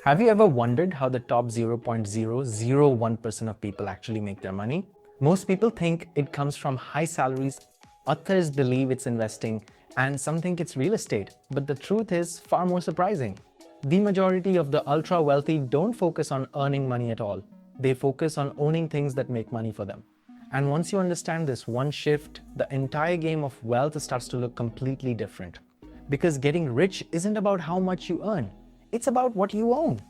Have you ever wondered how the top 0.001% of people actually make their money? Most people think it comes from high salaries, others believe it's investing, and some think it's real estate. But the truth is far more surprising. The majority of the ultra wealthy don't focus on earning money at all. They focus on owning things that make money for them. And once you understand this one shift, the entire game of wealth starts to look completely different. Because getting rich isn't about how much you earn, it's about what you own.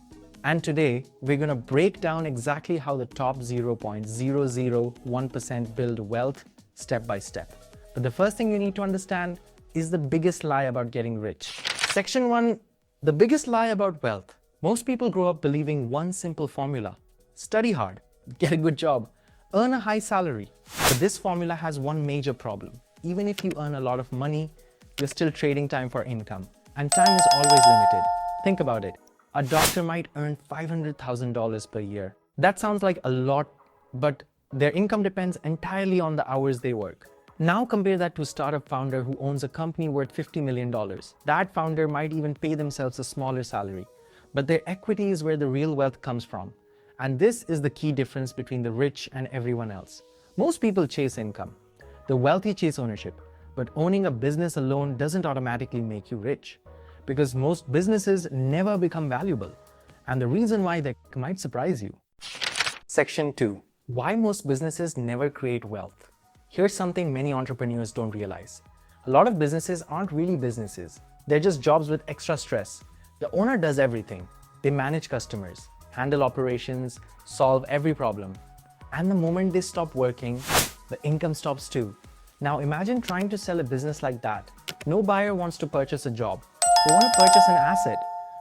And today, we're going to break down exactly how the top 0.001% build wealth step by step. But the first thing you need to understand is the biggest lie about getting rich. Section 1, the biggest lie about wealth. Most people grow up believing one simple formula: study hard, get a good job, earn a high salary. But this formula has one major problem. Even if you earn a lot of money, you're still trading time for income. And time is always limited. Think about it. A doctor might earn $500,000 per year. That sounds like a lot, but their income depends entirely on the hours they work. Now compare that to a startup founder who owns a company worth $50 million. That founder might even pay themselves a smaller salary, but their equity is where the real wealth comes from. And this is the key difference between the rich and everyone else. Most people chase income. The wealthy chase ownership. But owning a business alone doesn't automatically make you rich, because most businesses never become valuable. And the reason why that might surprise you. Section 2. Why most businesses never create wealth. Here's something many entrepreneurs don't realize. A lot of businesses aren't really businesses. They're just jobs with extra stress. The owner does everything. They manage customers, handle operations, solve every problem. And the moment they stop working, the income stops too. Now imagine trying to sell a business like that. No buyer wants to purchase a job. They want to purchase an asset,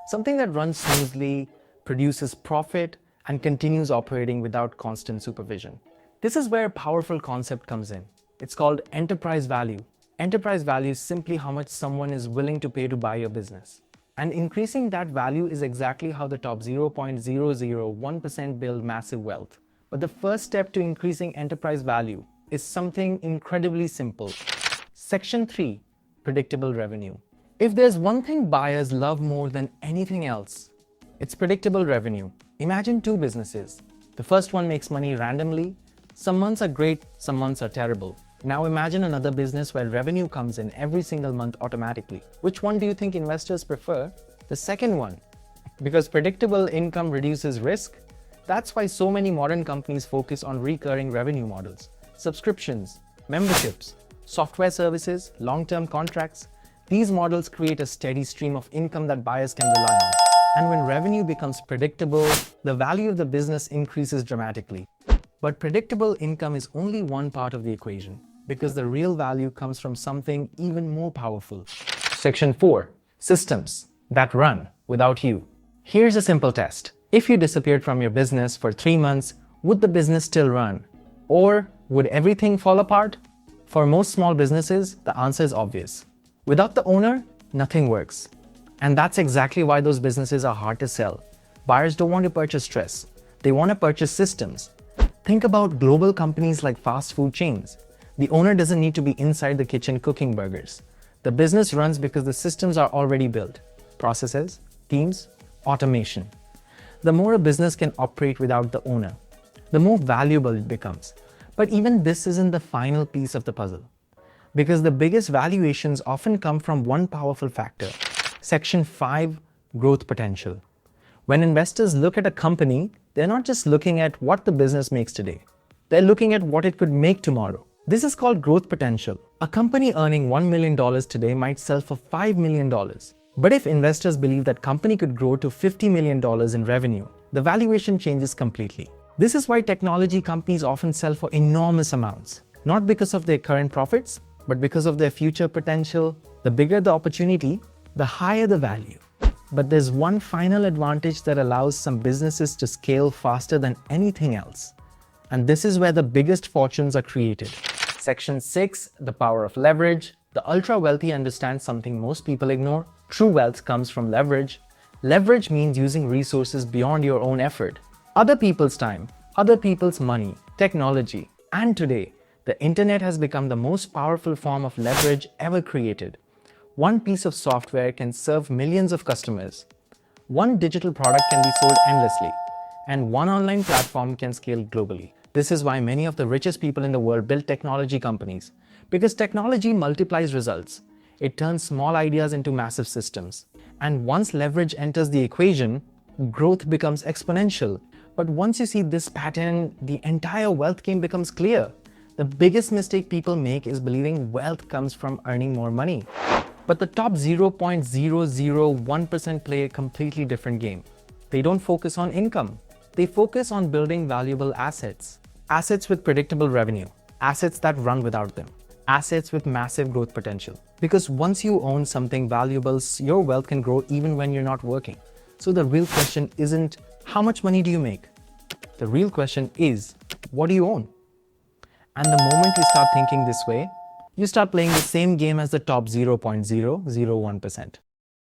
something that runs smoothly, produces profit, and continues operating without constant supervision. This is where a powerful concept comes in. It's called enterprise value. Enterprise value is simply how much someone is willing to pay to buy your business. And increasing that value is exactly how the top 0.001% build massive wealth. But the first step to increasing enterprise value is something incredibly simple. Section 3, predictable revenue. If there's one thing buyers love more than anything else, it's predictable revenue. Imagine two businesses. The first one makes money randomly. Some months are great, some months are terrible. Now imagine another business where revenue comes in every single month automatically. Which one do you think investors prefer? The second one. Because predictable income reduces risk. That's why so many modern companies focus on recurring revenue models. Subscriptions, memberships, software services, long-term contracts. These models create a steady stream of income that buyers can rely on. And when revenue becomes predictable, the value of the business increases dramatically. But predictable income is only one part of the equation, because the real value comes from something even more powerful. Section 4. Systems that run without you. Here's a simple test. If you disappeared from your business for 3 months, would the business still run? Or would everything fall apart? For most small businesses, the answer is obvious. Without the owner, nothing works. And that's exactly why those businesses are hard to sell. Buyers don't want to purchase stress. They want to purchase systems. Think about global companies like fast food chains. The owner doesn't need to be inside the kitchen cooking burgers. The business runs because the systems are already built. Processes, teams, automation. The more a business can operate without the owner, the more valuable it becomes. But even this isn't the final piece of the puzzle, because the biggest valuations often come from one powerful factor. Section 5, growth potential. When investors look at a company, they're not just looking at what the business makes today. They're looking at what it could make tomorrow. This is called growth potential. A company earning $1 million today might sell for $5 million. But if investors believe that company could grow to $50 million in revenue, the valuation changes completely. This is why technology companies often sell for enormous amounts, not because of their current profits, but because of their future potential. The bigger the opportunity, the higher the value. But there's one final advantage that allows some businesses to scale faster than anything else. And this is where the biggest fortunes are created. Section 6, the power of leverage. The ultra wealthy understand something most people ignore. True wealth comes from leverage. Leverage means using resources beyond your own effort. Other people's time, other people's money, technology. And today, the internet has become the most powerful form of leverage ever created. One piece of software can serve millions of customers. One digital product can be sold endlessly, and one online platform can scale globally. This is why many of the richest people in the world build technology companies, because technology multiplies results. It turns small ideas into massive systems. And once leverage enters the equation, growth becomes exponential. But once you see this pattern, the entire wealth game becomes clear. The biggest mistake people make is believing wealth comes from earning more money. But the top 0.001% play a completely different game. They don't focus on income. They focus on building valuable assets. Assets with predictable revenue. Assets that run without them. Assets with massive growth potential. Because once you own something valuable, your wealth can grow even when you're not working. So the real question isn't how much money do you make? The real question is, what do you own? And the moment you start thinking this way, you start playing the same game as the top 0.001%.